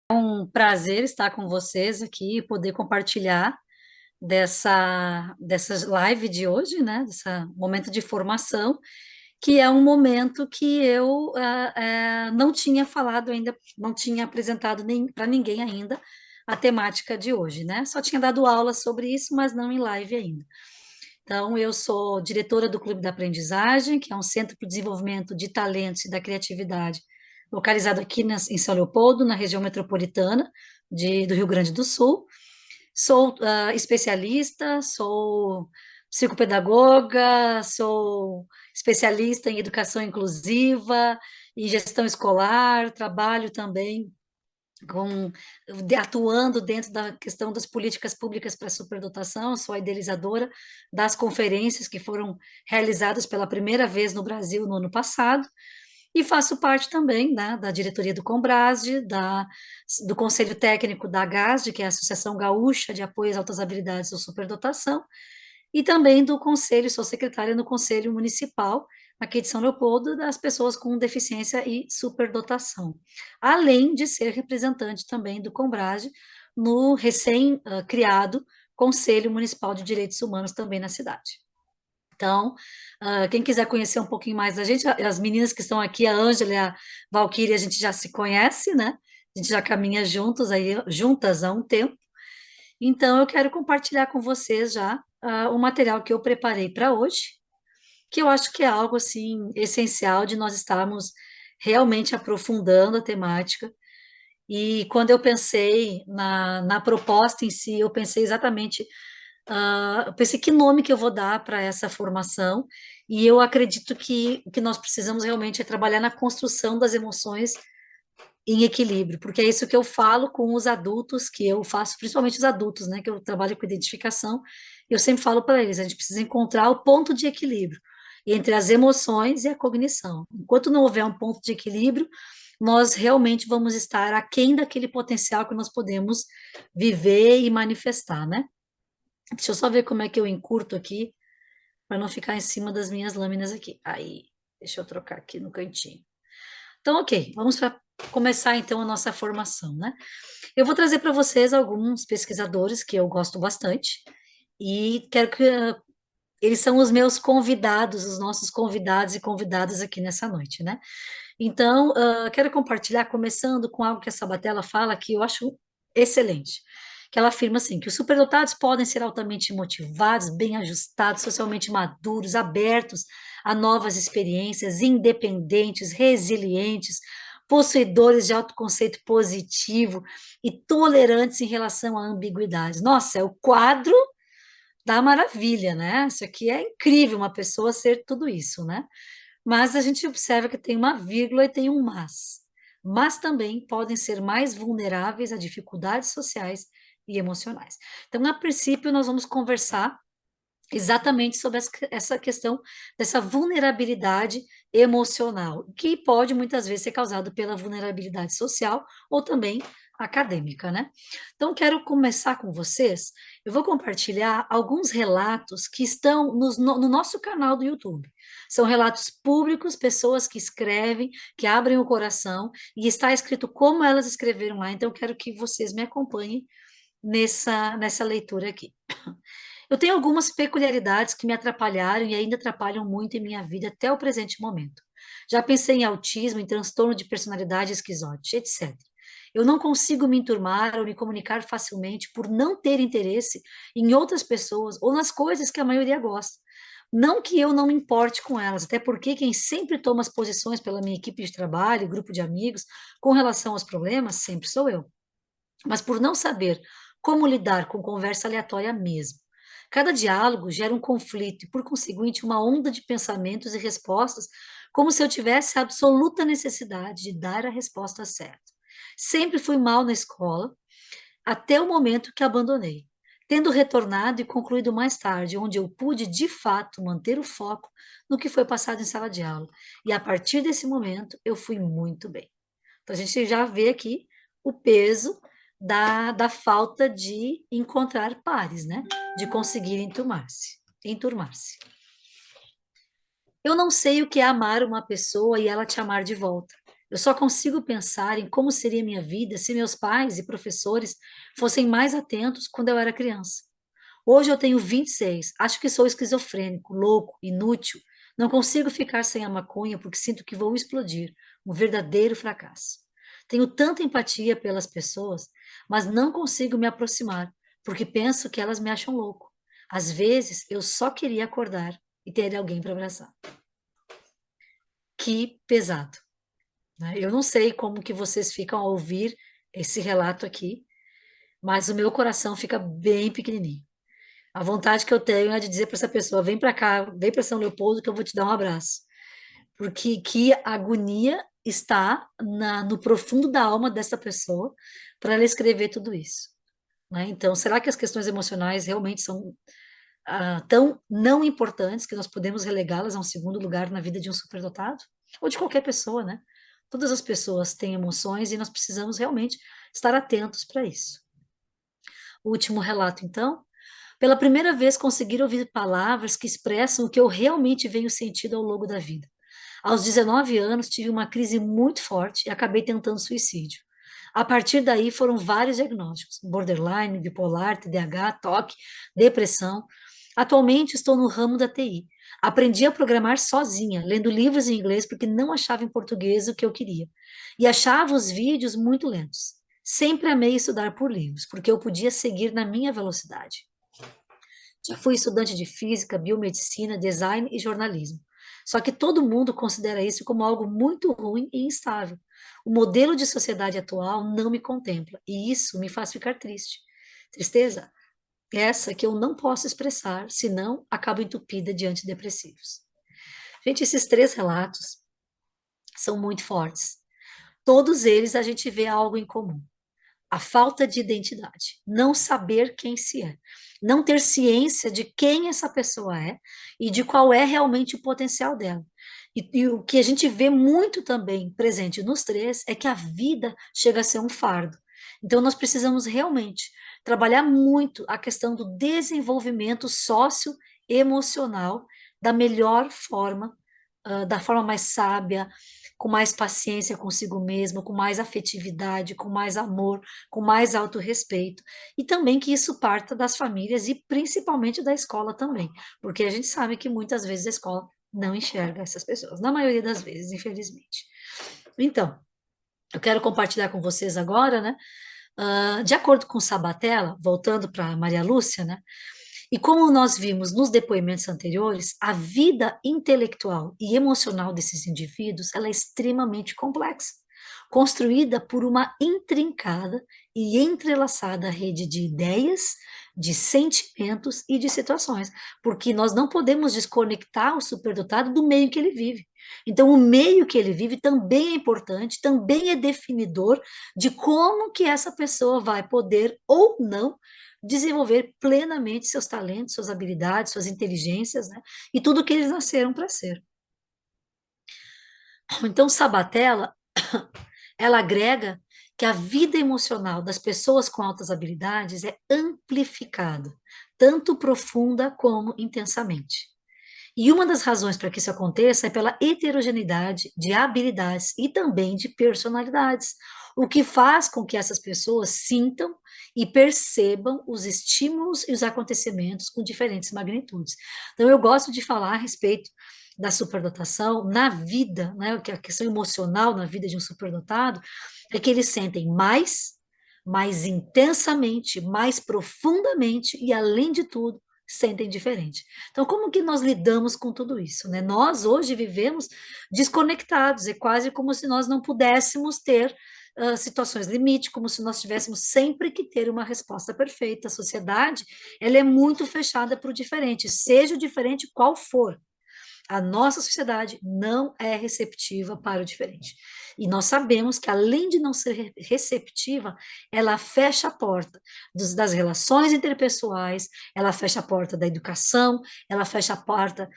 Um prazer estar com vocês aqui e poder compartilhar dessa live de hoje, né? Desse momento de formação, que é um momento que eu não tinha falado ainda, não tinha apresentado nem para ninguém ainda a temática de hoje, né? Só tinha dado aula sobre isso, mas não em live ainda. Então, eu sou diretora do Clube da Aprendizagem, que é um centro para o desenvolvimento de talentos e da criatividade, localizado aqui em São Leopoldo, na região metropolitana do Rio Grande do Sul. Sou especialista, sou psicopedagoga, sou especialista em educação inclusiva, em gestão escolar, trabalho também com, atuando dentro da questão das políticas públicas para superdotação, sou a idealizadora das conferências que foram realizadas pela primeira vez no Brasil no ano passado, e faço parte também, né, da diretoria do Combrasde, do Conselho Técnico da AGASD, que é a Associação Gaúcha de Apoio às Altas Habilidades ou Superdotação, e também do Conselho, sou secretária no Conselho Municipal, aqui de São Leopoldo, das pessoas com deficiência e superdotação, além de ser representante também do Combrage no recém-criado Conselho Municipal de Direitos Humanos também na cidade. Então, quem quiser conhecer um pouquinho mais da gente, as meninas que estão aqui, a Ângela e a Valquíria, a gente já se conhece, né? A gente já caminha juntas há um tempo. Então, eu quero compartilhar com vocês já o material que eu preparei para hoje, que eu acho que é algo assim essencial de nós estarmos realmente aprofundando a temática. E quando eu pensei na proposta em si, eu pensei exatamente, eu pensei que nome que eu vou dar para essa formação, e eu acredito que o que nós precisamos realmente é trabalhar na construção das emoções em equilíbrio, porque é isso que eu falo com os adultos, que eu faço, principalmente os adultos, né, que eu trabalho com identificação, eu sempre falo para eles, a gente precisa encontrar o ponto de equilíbrio entre as emoções e a cognição. Enquanto não houver um ponto de equilíbrio, nós realmente vamos estar aquém daquele potencial que nós podemos viver e manifestar, né? Deixa eu só ver como é que eu encurto aqui, para não ficar em cima das minhas lâminas aqui. Aí, deixa eu trocar aqui no cantinho. Então, ok, vamos para começar então a nossa formação, né? Eu vou trazer para vocês alguns pesquisadores que eu gosto bastante e quero que eles são os meus convidados, os nossos convidados e convidadas aqui nessa noite, né? Então, quero compartilhar, começando com algo que a Sabatella fala que eu acho excelente, que ela afirma assim, que os superdotados podem ser altamente motivados, bem ajustados, socialmente maduros, abertos a novas experiências, independentes, resilientes, possuidores de autoconceito positivo e tolerantes em relação à ambiguidade. Nossa, é o quadro da maravilha, né? Isso aqui é incrível, uma pessoa ser tudo isso, né? Mas a gente observa que tem uma vírgula e tem um mas. Mas também podem ser mais vulneráveis a dificuldades sociais e emocionais. Então, a princípio, nós vamos conversar exatamente sobre essa questão dessa vulnerabilidade emocional, que pode muitas vezes ser causado pela vulnerabilidade social ou também acadêmica, né? Então, quero começar com vocês. Eu vou compartilhar alguns relatos que estão no nosso canal do YouTube. São relatos públicos, pessoas que escrevem, que abrem o coração, e está escrito como elas escreveram lá. Então, eu quero que vocês me acompanhem nessa leitura aqui. Eu tenho algumas peculiaridades que me atrapalharam e ainda atrapalham muito em minha vida até o presente momento. Já pensei em autismo, em transtorno de personalidade esquizoide, etc. Eu não consigo me enturmar ou me comunicar facilmente por não ter interesse em outras pessoas ou nas coisas que a maioria gosta. Não que eu não me importe com elas, até porque quem sempre toma as posições pela minha equipe de trabalho, grupo de amigos, com relação aos problemas, sempre sou eu. Mas por não saber como lidar com conversa aleatória mesmo. Cada diálogo gera um conflito e, por conseguinte, uma onda de pensamentos e respostas, como se eu tivesse a absoluta necessidade de dar a resposta certa. Sempre fui mal na escola, até o momento que abandonei, tendo retornado e concluído mais tarde, onde eu pude, de fato, manter o foco no que foi passado em sala de aula. E a partir desse momento, eu fui muito bem. Então, a gente já vê aqui o peso da falta de encontrar pares, né? De conseguir enturmar-se. Eu não sei o que é amar uma pessoa e ela te amar de volta. Eu só consigo pensar em como seria minha vida se meus pais e professores fossem mais atentos quando eu era criança. Hoje eu tenho 26, acho que sou esquizofrênico, louco, inútil. Não consigo ficar sem a maconha porque sinto que vou explodir, um verdadeiro fracasso. Tenho tanta empatia pelas pessoas, mas não consigo me aproximar porque penso que elas me acham louco. Às vezes eu só queria acordar e ter alguém para abraçar. Que pesado, né? Eu não sei como que vocês ficam ao ouvir esse relato aqui, mas o meu coração fica bem pequenininho. A vontade que eu tenho é de dizer para essa pessoa: vem para cá, vem para São Leopoldo que eu vou te dar um abraço. Porque que agonia está no profundo da alma dessa pessoa para ela escrever tudo isso, né? Então, será que as questões emocionais realmente são tão não importantes que nós podemos relegá-las a um segundo lugar na vida de um superdotado? Ou de qualquer pessoa, né? Todas as pessoas têm emoções e nós precisamos realmente estar atentos para isso. O último relato, então. Pela primeira vez conseguir ouvir palavras que expressam o que eu realmente venho sentindo ao longo da vida. Aos 19 anos, tive uma crise muito forte e acabei tentando suicídio. A partir daí foram vários diagnósticos: borderline, bipolar, TDAH, toque, depressão. Atualmente estou no ramo da TI. Aprendi a programar sozinha, lendo livros em inglês porque não achava em português o que eu queria. E achava os vídeos muito lentos. Sempre amei estudar por livros, porque eu podia seguir na minha velocidade. Já fui estudante de física, biomedicina, design e jornalismo. Só que todo mundo considera isso como algo muito ruim e instável. O modelo de sociedade atual não me contempla e isso me faz ficar triste. Tristeza essa que eu não posso expressar, senão acabo entupida de antidepressivos. Gente, esses três relatos são muito fortes. Todos eles a gente vê algo em comum: a falta de identidade, não saber quem se é, não ter ciência de quem essa pessoa é e de qual é realmente o potencial dela. E o que a gente vê muito também presente nos três é que a vida chega a ser um fardo. Então, nós precisamos realmente trabalhar muito a questão do desenvolvimento socioemocional da melhor forma, da forma mais sábia, com mais paciência consigo mesmo, com mais afetividade, com mais amor, com mais autorrespeito. E também que isso parta das famílias e principalmente da escola também, porque a gente sabe que muitas vezes a escola não enxerga essas pessoas, na maioria das vezes, infelizmente. Então, eu quero compartilhar com vocês agora, né? De acordo com Sabatella, voltando para Maria Lúcia, né? E como nós vimos nos depoimentos anteriores, a vida intelectual e emocional desses indivíduos, ela é extremamente complexa, construída por uma intrincada e entrelaçada rede de ideias, de sentimentos e de situações, porque nós não podemos desconectar o superdotado do meio que ele vive. Então, o meio que ele vive também é importante, também é definidor de como que essa pessoa vai poder ou não desenvolver plenamente seus talentos, suas habilidades, suas inteligências, né? E tudo que eles nasceram para ser. Então, Sabatella, ela agrega que a vida emocional das pessoas com altas habilidades é amplificada, tanto profunda como intensamente. E uma das razões para que isso aconteça é pela heterogeneidade de habilidades e também de personalidades, o que faz com que essas pessoas sintam e percebam os estímulos e os acontecimentos com diferentes magnitudes. Então, eu gosto de falar a respeito da superdotação na vida, né, que a questão emocional na vida de um superdotado é que eles sentem mais intensamente, mais profundamente e, além de tudo, sentem diferente. Então, como que nós lidamos com tudo isso, né? Nós hoje vivemos desconectados, é quase como se nós não pudéssemos ter situações limite, como se nós tivéssemos sempre que ter uma resposta perfeita. A sociedade, ela é muito fechada para o diferente, seja o diferente qual for. A nossa sociedade não é receptiva para o diferente. E nós sabemos que, além de não ser receptiva, ela fecha a porta das relações interpessoais, ela fecha a porta da educação, ela fecha a porta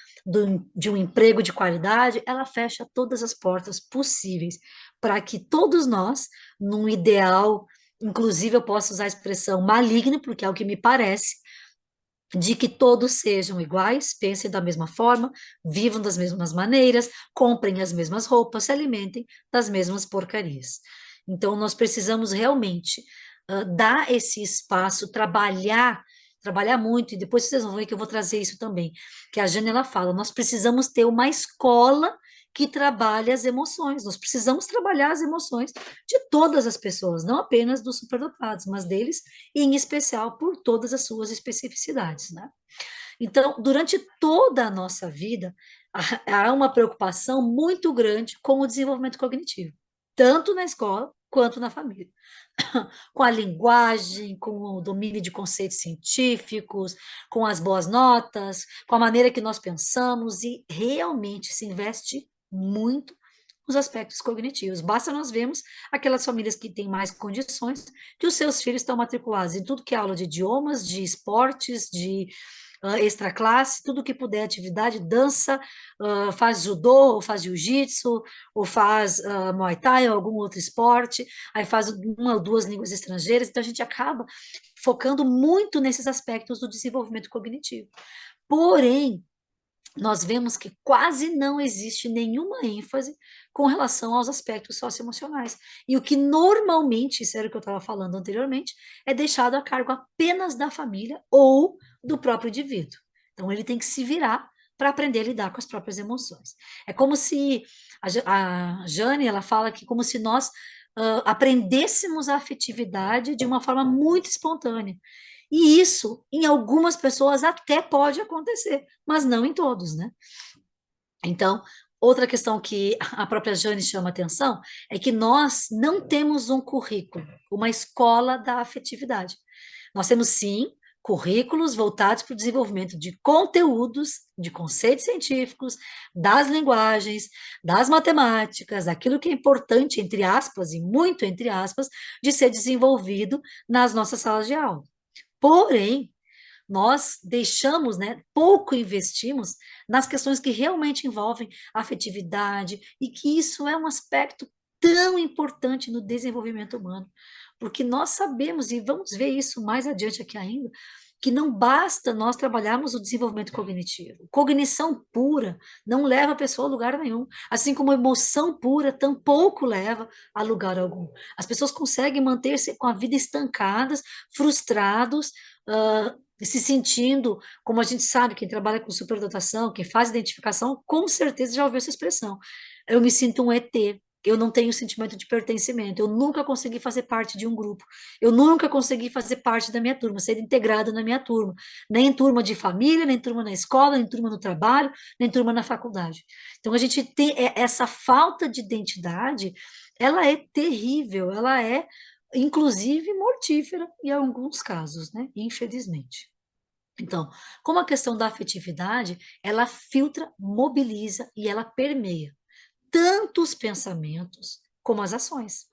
de um emprego de qualidade, ela fecha todas as portas possíveis para que todos nós, num ideal, inclusive eu posso usar a expressão maligno, porque é o que me parece, de que todos sejam iguais, pensem da mesma forma, vivam das mesmas maneiras, comprem as mesmas roupas, se alimentem das mesmas porcarias. Então, nós precisamos realmente dar esse espaço, trabalhar muito, e depois vocês vão ver que eu vou trazer isso também, que a Jane, ela fala, nós precisamos ter uma escola que trabalhe as emoções, nós precisamos trabalhar as emoções de todas as pessoas, não apenas dos superdotados, mas deles, e em especial por todas as suas especificidades, né? Então, durante toda a nossa vida, há uma preocupação muito grande com o desenvolvimento cognitivo, tanto na escola quanto na família, com a linguagem, com o domínio de conceitos científicos, com as boas notas, com a maneira que nós pensamos, e realmente se investe muito nos aspectos cognitivos. Basta nós vermos aquelas famílias que têm mais condições, que os seus filhos estão matriculados em tudo que é aula de idiomas, de esportes, de extra classe, tudo que puder, atividade, dança, faz judô, ou faz jiu-jitsu, ou faz muay thai, ou algum outro esporte, aí faz uma ou duas línguas estrangeiras, então a gente acaba focando muito nesses aspectos do desenvolvimento cognitivo. Porém, nós vemos que quase não existe nenhuma ênfase com relação aos aspectos socioemocionais. E o que normalmente, isso era o que eu estava falando anteriormente, é deixado a cargo apenas da família ou do próprio indivíduo. Então, ele tem que se virar para aprender a lidar com as próprias emoções. É como se a Jane, ela fala que como se nós aprendêssemos a afetividade de uma forma muito espontânea. E isso, em algumas pessoas, até pode acontecer, mas não em todos, né? Então, outra questão que a própria Jane chama atenção é que nós não temos um currículo, uma escola da afetividade. Nós temos, sim, currículos voltados para o desenvolvimento de conteúdos, de conceitos científicos, das linguagens, das matemáticas, aquilo que é importante, entre aspas, e muito entre aspas, de ser desenvolvido nas nossas salas de aula. Porém, nós deixamos, né, pouco investimos nas questões que realmente envolvem afetividade, e que isso é um aspecto tão importante no desenvolvimento humano, porque nós sabemos, e vamos ver isso mais adiante aqui ainda, que não basta nós trabalharmos o desenvolvimento cognitivo. Cognição pura não leva a pessoa a lugar nenhum, assim como emoção pura tampouco leva a lugar algum. As pessoas conseguem manter-se com a vida estancadas, frustrados, se sentindo, como a gente sabe, quem trabalha com superdotação, quem faz identificação, com certeza já ouviu essa expressão. Eu me sinto um ET, eu não tenho sentimento de pertencimento, eu nunca consegui fazer parte de um grupo, eu nunca consegui fazer parte da minha turma, ser integrado na minha turma, nem em turma de família, nem turma na escola, nem turma no trabalho, nem turma na faculdade. Então a gente tem essa falta de identidade, ela é terrível, ela é inclusive mortífera em alguns casos, né? Infelizmente. Então, como a questão da afetividade, ela filtra, mobiliza e ela permeia tanto os pensamentos como as ações.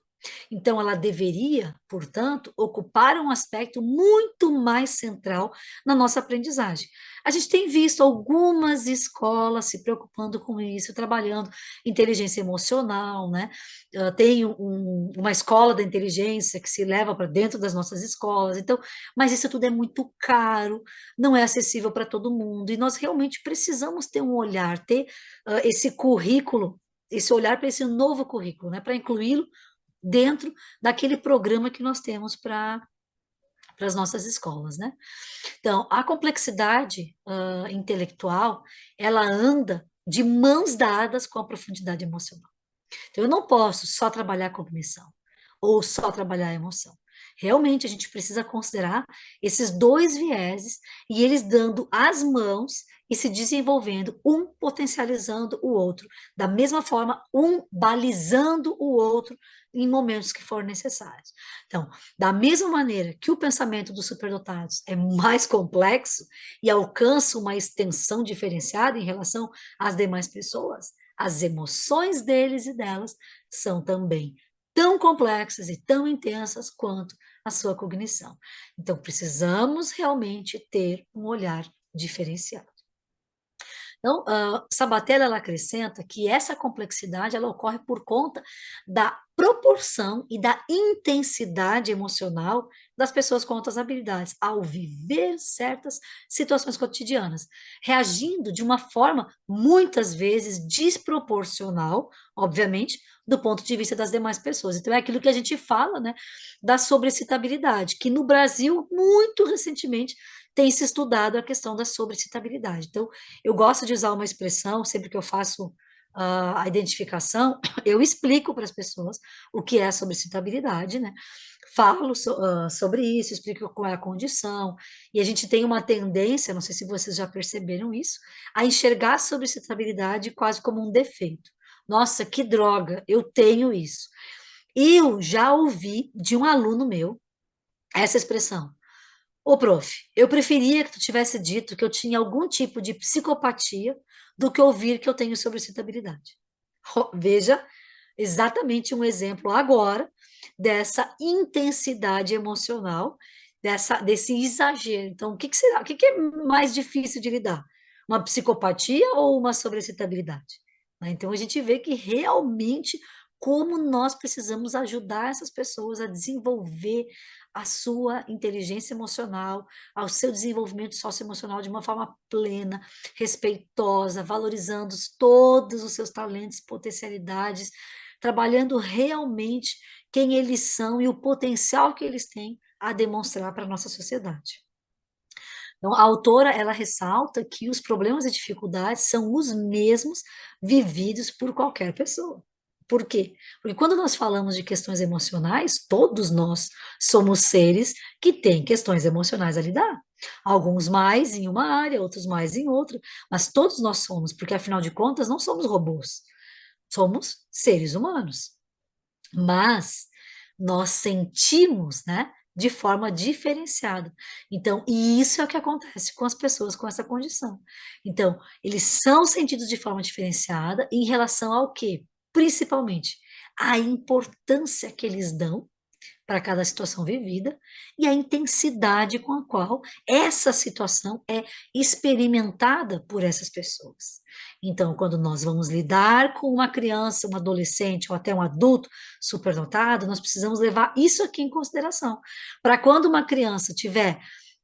Então, ela deveria, portanto, ocupar um aspecto muito mais central na nossa aprendizagem. A gente tem visto algumas escolas se preocupando com isso, trabalhando inteligência emocional, né? Tem uma escola da inteligência que se leva para dentro das nossas escolas, então, mas isso tudo é muito caro, não é acessível para todo mundo, e nós realmente precisamos ter um olhar, ter esse currículo, esse olhar para esse novo currículo, né? Para incluí-lo dentro daquele programa que nós temos para as nossas escolas, né? Então, a complexidade intelectual, ela anda de mãos dadas com a profundidade emocional. Então, eu não posso só trabalhar a cognição ou só trabalhar a emoção. Realmente, a gente precisa considerar esses dois vieses e eles dando as mãos e se desenvolvendo, um potencializando o outro, da mesma forma, um balizando o outro em momentos que for necessários. Então, da mesma maneira que o pensamento dos superdotados é mais complexo e alcança uma extensão diferenciada em relação às demais pessoas, as emoções deles e delas são também tão complexas e tão intensas quanto a sua cognição. Então, precisamos realmente ter um olhar diferenciado. Então, Sabatella ela acrescenta que essa complexidade ela ocorre por conta da proporção e da intensidade emocional das pessoas com outras habilidades ao viver certas situações cotidianas, reagindo de uma forma muitas vezes desproporcional, obviamente, do ponto de vista das demais pessoas. Então, é aquilo que a gente fala, né, da sobrecitabilidade, que no Brasil, muito recentemente, tem se estudado a questão da sobrecitabilidade. Então, eu gosto de usar uma expressão, sempre que eu faço a identificação, eu explico para as pessoas o que é a sobrecitabilidade, né? Falo sobre isso, explico qual é a condição, e a gente tem uma tendência, não sei se vocês já perceberam isso, a enxergar a sobrecitabilidade quase como um defeito. Nossa, que droga, eu tenho isso. Eu já ouvi de um aluno meu essa expressão. Ô, prof, eu preferia que tu tivesse dito que eu tinha algum tipo de psicopatia do que ouvir que eu tenho sobrecitabilidade. Veja exatamente um exemplo agora dessa intensidade emocional, desse exagero. Então, o que que será? O que que é mais difícil de lidar? Uma psicopatia ou uma sobrecitabilidade? Né? Então, a gente vê que realmente como nós precisamos ajudar essas pessoas a desenvolver a sua inteligência emocional, ao seu desenvolvimento socioemocional de uma forma plena, respeitosa, valorizando todos os seus talentos, potencialidades, trabalhando realmente quem eles são e o potencial que eles têm a demonstrar para a nossa sociedade. Então, a autora, ela ressalta que os problemas e dificuldades são os mesmos vividos por qualquer pessoa. Por quê? Porque quando nós falamos de questões emocionais, todos nós somos seres que têm questões emocionais a lidar. Alguns mais em uma área, outros mais em outra, mas todos nós somos, porque afinal de contas não somos robôs, somos seres humanos. Mas nós sentimos, né, de forma diferenciada. Então, e isso é o que acontece com as pessoas com essa condição. Então, eles são sentidos de forma diferenciada em relação ao quê? Principalmente a importância que eles dão para cada situação vivida e a intensidade com a qual essa situação é experimentada por essas pessoas. Então, quando nós vamos lidar com uma criança, um adolescente ou até um adulto superdotado, nós precisamos levar isso aqui em consideração. Para quando uma criança tiver,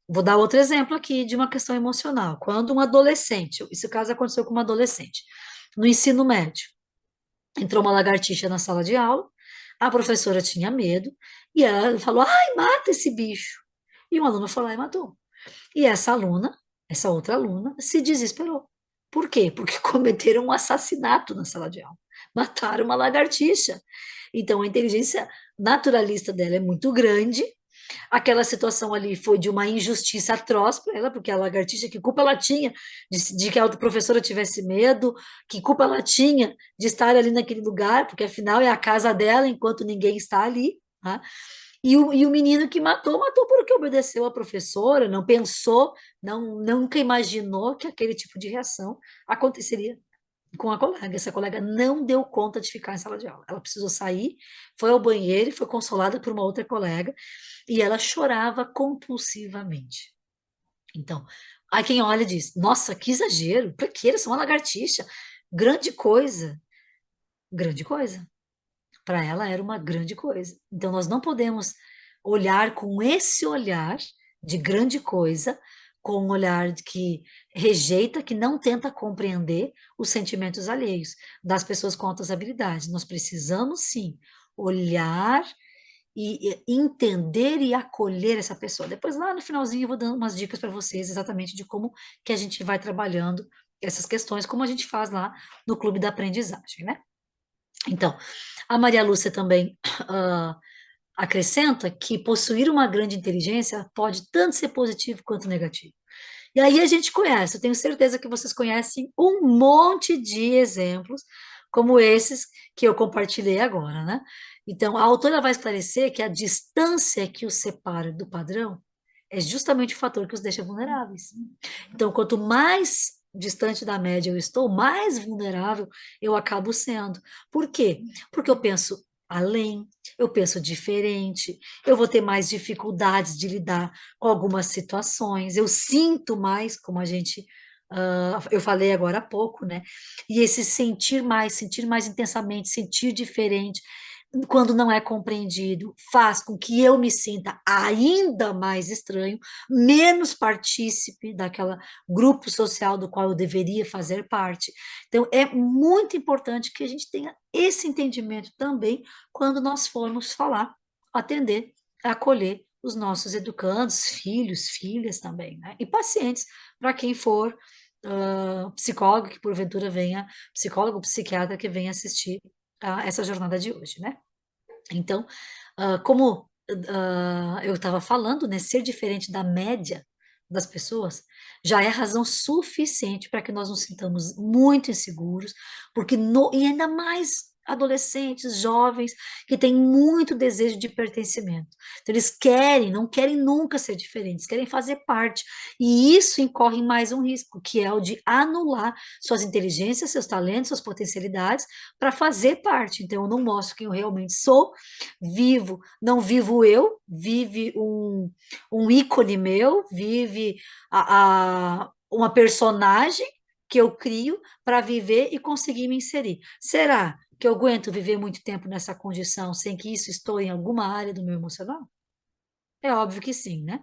vou dar outro exemplo aqui de uma questão emocional, quando um adolescente, esse caso aconteceu com uma adolescente, no ensino médio, entrou uma lagartixa na sala de aula, a professora tinha medo, e ela falou: ai, mata esse bicho. E um aluno foi lá e matou. E essa aluna, essa outra aluna, se desesperou. Por quê? Porque cometeram um assassinato na sala de aula. Mataram uma lagartixa. Então, a inteligência naturalista dela é muito grande. Aquela situação ali foi de uma injustiça atroz para ela, porque a lagartixa, que culpa ela tinha de que a outra professora tivesse medo, que culpa ela tinha de estar ali naquele lugar, porque afinal é a casa dela enquanto ninguém está ali, tá? E o menino que matou, matou porque obedeceu à professora, não pensou, nunca imaginou que aquele tipo de reação aconteceria com a colega. Essa colega não deu conta de ficar em sala de aula. Ela precisou sair, foi ao banheiro e foi consolada por uma outra colega, e ela chorava compulsivamente. Então, aí quem olha diz: nossa, que exagero, pra que eles são uma lagartixa? Grande coisa, grande coisa. Para ela era uma grande coisa. Então, nós não podemos olhar com esse olhar de grande coisa, com um olhar que rejeita, que não tenta compreender os sentimentos alheios das pessoas com altas habilidades. Nós precisamos, sim, olhar e entender e acolher essa pessoa. Depois, lá no finalzinho, eu vou dando umas dicas para vocês exatamente de como que a gente vai trabalhando essas questões, como a gente faz lá no Clube da Aprendizagem, né? Então, a Maria Lúcia também acrescenta que possuir uma grande inteligência pode tanto ser positivo quanto negativo. E aí a gente conhece, eu tenho certeza que vocês conhecem um monte de exemplos como esses que eu compartilhei agora, né? Então, a autora vai esclarecer que a distância que os separa do padrão é justamente o fator que os deixa vulneráveis. Então, quanto mais distante da média eu estou, mais vulnerável eu acabo sendo. Por quê? Porque eu penso além, eu penso diferente, eu vou ter mais dificuldades de lidar com algumas situações, eu sinto mais, como a gente eu falei agora há pouco, né? E esse sentir mais intensamente, sentir diferente, quando não é compreendido, faz com que eu me sinta ainda mais estranho, menos partícipe daquela grupo social do qual eu deveria fazer parte. Então, é muito importante que a gente tenha esse entendimento também quando nós formos falar, atender, acolher os nossos educandos, filhos, filhas também, né? E pacientes, para quem for psicólogo que porventura venha, psicólogo, psiquiatra que venha assistir a essa jornada de hoje, né? Então, como eu estava falando, né, ser diferente da média das pessoas já é razão suficiente para que nós nos sintamos muito inseguros, porque e ainda mais adolescentes, jovens, que têm muito desejo de pertencimento. Então, eles querem, não querem nunca ser diferentes, querem fazer parte. E isso incorre em mais um risco, que é o de anular suas inteligências, seus talentos, suas potencialidades para fazer parte. Então, eu não mostro quem eu realmente sou, vivo, não vivo eu, vive um ícone meu, vive uma personagem que eu crio para viver e conseguir me inserir. Será que eu aguento viver muito tempo nessa condição sem que isso estou em alguma área do meu emocional? É óbvio que sim, né?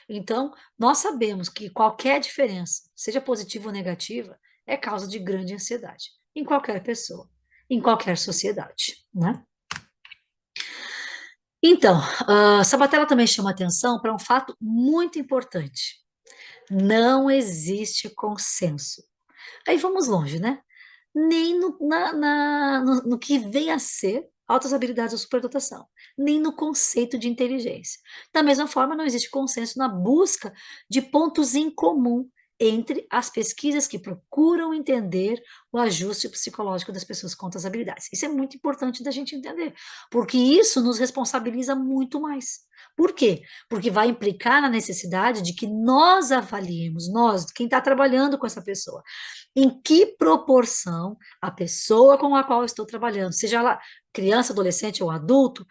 Então, nós sabemos que qualquer diferença, seja positiva ou negativa, é causa de grande ansiedade em qualquer pessoa, em qualquer sociedade, né? Então, Sabatella também chama atenção para um fato muito importante. Não existe consenso. Aí vamos longe, né? Nem no que vem a ser altas habilidades ou superdotação, nem no conceito de inteligência. Da mesma forma, não existe consenso na busca de pontos em comum entre as pesquisas que procuram entender o ajuste psicológico das pessoas quanto às habilidades. Isso é muito importante da gente entender, porque isso nos responsabiliza muito mais. Por quê? Porque vai implicar na necessidade de que nós avaliemos, nós, quem está trabalhando com essa pessoa, em que proporção a pessoa com a qual eu estou trabalhando, seja ela criança, adolescente ou adulto,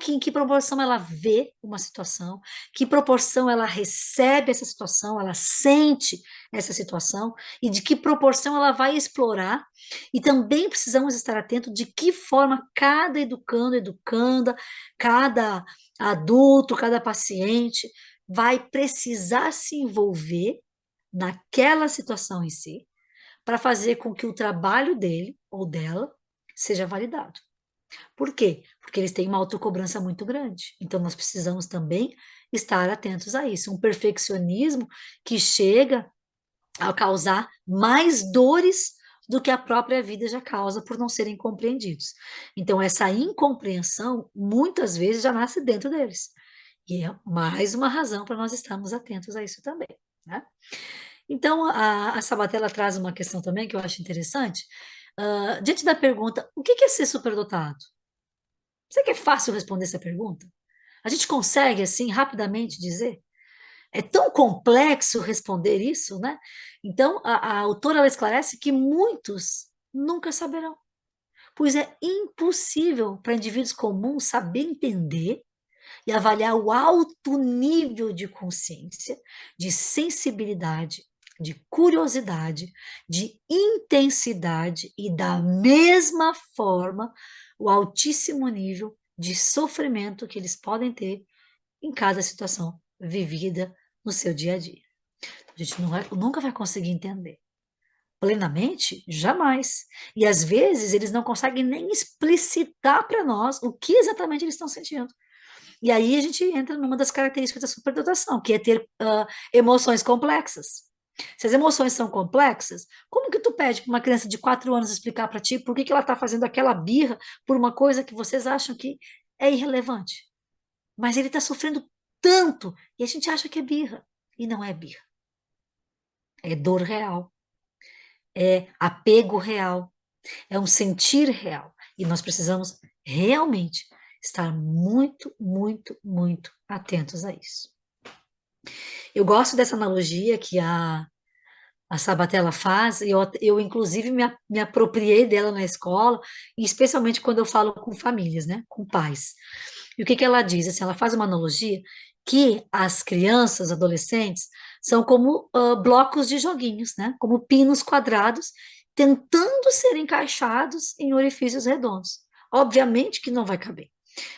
em que proporção ela vê uma situação, que proporção ela recebe essa situação, ela sente essa situação, e de que proporção ela vai explorar, e também precisamos estar atentos de que forma cada educando, educanda, cada adulto, cada paciente vai precisar se envolver naquela situação em si, para fazer com que o trabalho dele ou dela seja validado. Por quê? Porque eles têm uma autocobrança muito grande. Então, nós precisamos também estar atentos a isso. Um perfeccionismo que chega a causar mais dores do que a própria vida já causa por não serem compreendidos. Então, essa incompreensão, muitas vezes, já nasce dentro deles. E é mais uma razão para nós estarmos atentos a isso também, né? Então, a Sabatella traz uma questão também que eu acho interessante. Diante da pergunta, o que é ser superdotado? Será que é fácil responder essa pergunta? A gente consegue, assim, rapidamente dizer? É tão complexo responder isso, né? Então, a autora ela esclarece que muitos nunca saberão, pois é impossível para indivíduos comuns saber entender e avaliar o alto nível de consciência, de sensibilidade, de curiosidade, de intensidade e, da mesma forma, o altíssimo nível de sofrimento que eles podem ter em cada situação vivida no seu dia a dia. A gente nunca vai conseguir entender. Plenamente? Jamais. E às vezes eles não conseguem nem explicitar para nós o que exatamente eles estão sentindo. E aí a gente entra numa das características da superdotação, que é ter emoções complexas. Se as emoções são complexas, como que tu pede para uma criança de 4 anos explicar para ti por que ela está fazendo aquela birra por uma coisa que vocês acham que é irrelevante? Mas ele está sofrendo tanto e a gente acha que é birra. E não é birra. É dor real. É apego real. É um sentir real. E nós precisamos realmente estar muito, muito, muito atentos a isso. Eu gosto dessa analogia que a Sabatella faz, e eu inclusive me apropriei dela na escola, e especialmente quando eu falo com famílias, né, com pais. E o que ela diz? Assim, ela faz uma analogia que as crianças, adolescentes, São como blocos de joguinhos, né? Como pinos quadrados, tentando ser encaixados em orifícios redondos. Obviamente que não vai caber.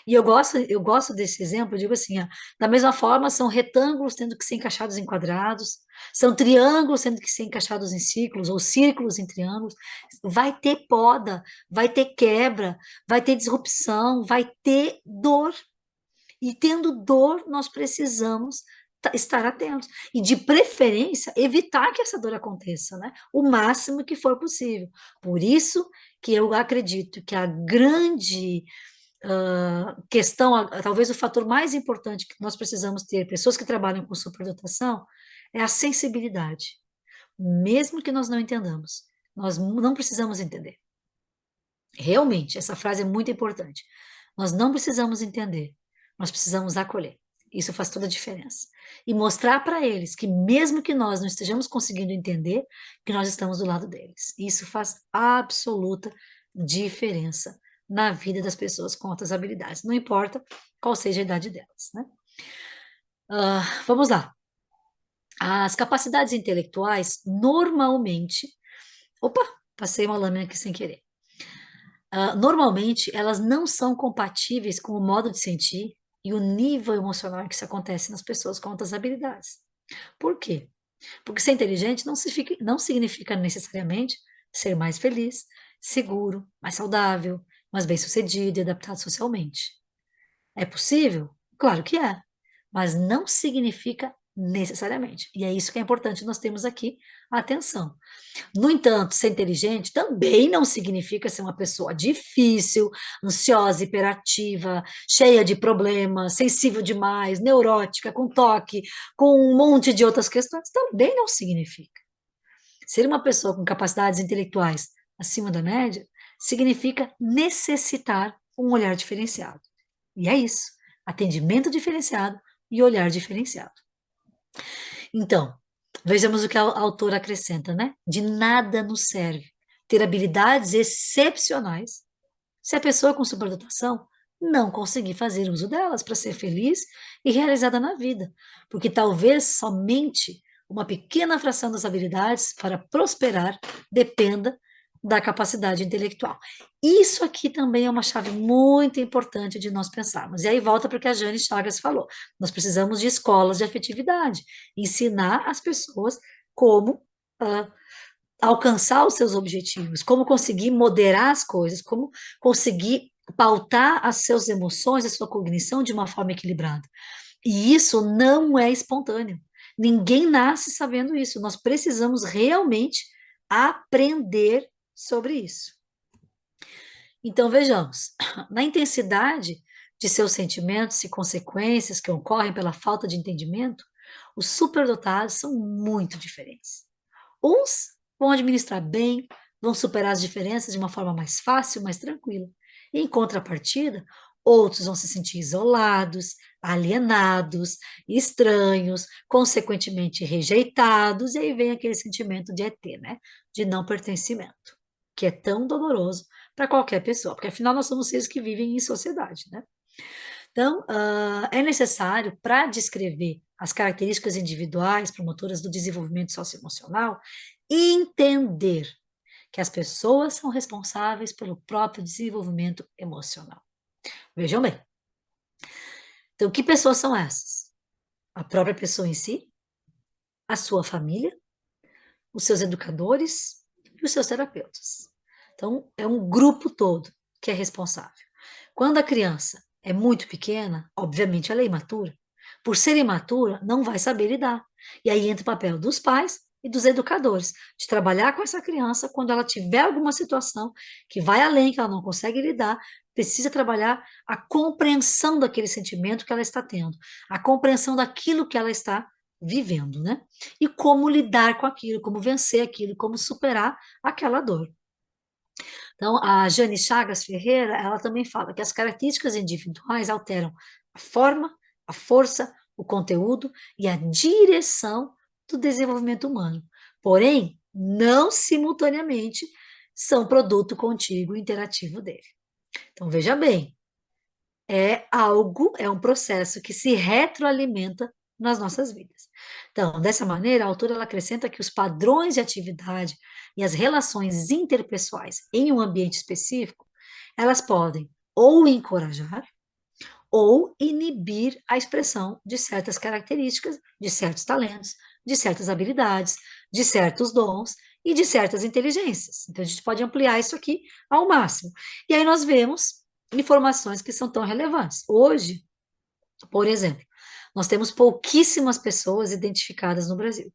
E eu gosto desse exemplo, eu digo assim, ó, da mesma forma, são retângulos tendo que ser encaixados em quadrados, são triângulos tendo que ser encaixados em círculos, ou círculos em triângulos. Vai ter poda, vai ter quebra, vai ter disrupção, vai ter dor. E tendo dor, nós precisamos estar atentos. E, de preferência, evitar que essa dor aconteça, né? O máximo que for possível. Por isso que eu acredito que a grande questão, talvez o fator mais importante que nós precisamos ter, pessoas que trabalham com superdotação, é a sensibilidade. Mesmo que nós não entendamos, nós não precisamos entender. Realmente, essa frase é muito importante. Nós não precisamos entender, nós precisamos acolher. Isso faz toda a diferença. E mostrar para eles que, mesmo que nós não estejamos conseguindo entender, que nós estamos do lado deles. Isso faz absoluta diferença na vida das pessoas com outras habilidades, não importa qual seja a idade delas, né? Vamos lá. As capacidades intelectuais, normalmente. Opa, passei uma lâmina aqui sem querer. Normalmente, elas não são compatíveis com o modo de sentir e o nível emocional que isso acontece nas pessoas com outras habilidades. Por quê? Porque ser inteligente não significa necessariamente ser mais feliz, seguro, mais saudável, mais bem-sucedido e adaptado socialmente. É possível? Claro que é, mas não significa necessariamente. E é isso que é importante nós temos aqui a atenção. No entanto, ser inteligente também não significa ser uma pessoa difícil, ansiosa, hiperativa, cheia de problemas, sensível demais, neurótica, com toque, com um monte de outras questões. Também não significa. Ser uma pessoa com capacidades intelectuais acima da média significa necessitar um olhar diferenciado. E é isso: atendimento diferenciado e olhar diferenciado. Então, vejamos o que a autora acrescenta, né? De nada nos serve ter habilidades excepcionais se a pessoa com superdotação não conseguir fazer uso delas para ser feliz e realizada na vida, porque talvez somente uma pequena fração das habilidades para prosperar dependa da capacidade intelectual. Isso aqui também é uma chave muito importante de nós pensarmos. E aí volta para o que a Jane Chagas falou. Nós precisamos de escolas de afetividade, ensinar as pessoas como alcançar os seus objetivos, como conseguir moderar as coisas, como conseguir pautar as suas emoções, a sua cognição de uma forma equilibrada. E isso não é espontâneo. Ninguém nasce sabendo isso. Nós precisamos realmente aprender sobre isso. Então, vejamos, na intensidade de seus sentimentos e consequências que ocorrem pela falta de entendimento, os superdotados são muito diferentes. Uns vão administrar bem, vão superar as diferenças de uma forma mais fácil, mais tranquila. E, em contrapartida, outros vão se sentir isolados, alienados, estranhos, consequentemente rejeitados, e aí vem aquele sentimento de ET, né? De não pertencimento, que é tão doloroso para qualquer pessoa, porque afinal nós somos seres que vivem em sociedade, né? Então, é necessário, para descrever as características individuais promotoras do desenvolvimento socioemocional, entender que as pessoas são responsáveis pelo próprio desenvolvimento emocional. Vejam bem. Então, que pessoas são essas? A própria pessoa em si, a sua família, os seus educadores e os seus terapeutas. Então, é um grupo todo que é responsável. Quando a criança é muito pequena, obviamente ela é imatura. Por ser imatura, não vai saber lidar. E aí entra o papel dos pais e dos educadores, de trabalhar com essa criança quando ela tiver alguma situação que vai além, que ela não consegue lidar, precisa trabalhar a compreensão daquele sentimento que ela está tendo, a compreensão daquilo que ela está vivendo, né? E como lidar com aquilo, como vencer aquilo, como superar aquela dor. Então, a Jane Chagas Ferreira, ela também fala que as características individuais alteram a forma, a força, o conteúdo e a direção do desenvolvimento humano. Porém, não simultaneamente são produto contíguo interativo dele. Então, veja bem, é um processo que se retroalimenta nas nossas vidas. Então, dessa maneira, a autora ela acrescenta que os padrões de atividade e as relações interpessoais em um ambiente específico, elas podem ou encorajar ou inibir a expressão de certas características, de certos talentos, de certas habilidades, de certos dons e de certas inteligências. Então, a gente pode ampliar isso aqui ao máximo. E aí nós vemos informações que são tão relevantes. Hoje, por exemplo, nós temos pouquíssimas pessoas identificadas no Brasil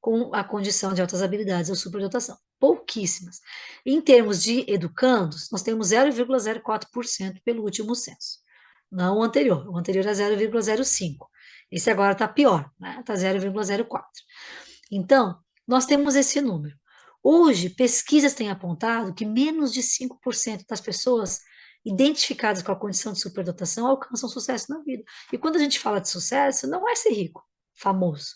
com a condição de altas habilidades ou superdotação. Pouquíssimas. Em termos de educandos, nós temos 0,04% pelo último censo. Não o anterior é 0,05. Esse agora está pior, né? Está 0,04. Então, nós temos esse número. Hoje, pesquisas têm apontado que menos de 5% das pessoas identificadas com a condição de superdotação alcançam sucesso na vida. E quando a gente fala de sucesso, não é ser rico, famoso,